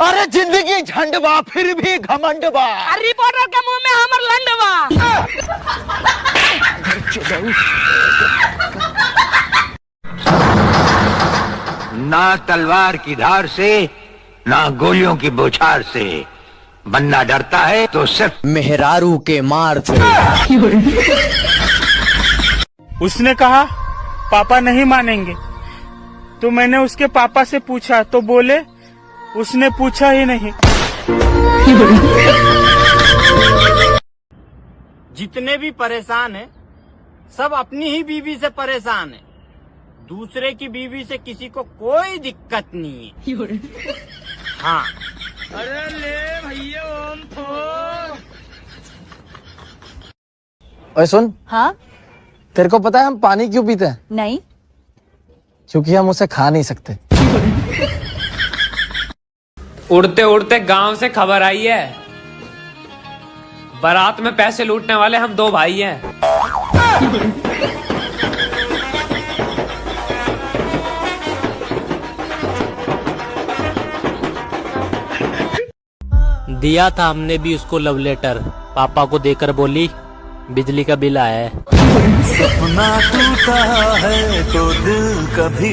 अरे जिंदगी झंडवा फिर भी घमंडवा। रिपोर्टर के मुंह में हमर लंडवा। ना तलवार की धार से ना गोलियों की बौछार से बन्ना डरता है तो सिर्फ मेहरारू के मार से। उसने कहा पापा नहीं मानेंगे, तो मैंने उसके पापा से पूछा तो बोले उसने पूछा ही नहीं। जितने भी परेशान हैं सब अपनी ही बीवी से परेशान हैं। दूसरे की बीवी से किसी को कोई दिक्कत नहीं है। हाँ, अरे ले भैया ओम ओए सुन, हाँ तेरे को पता है हम पानी क्यों पीते हैं? नहीं। क्योंकि हम उसे खा नहीं सकते। उड़ते उड़ते गांव से खबर आई है, बारात में पैसे लूटने वाले हम दो भाई हैं। दिया था हमने भी उसको लव लेटर, पापा को देकर बोली बिजली का बिल आया है। सपना टूटा है तो दिल कभी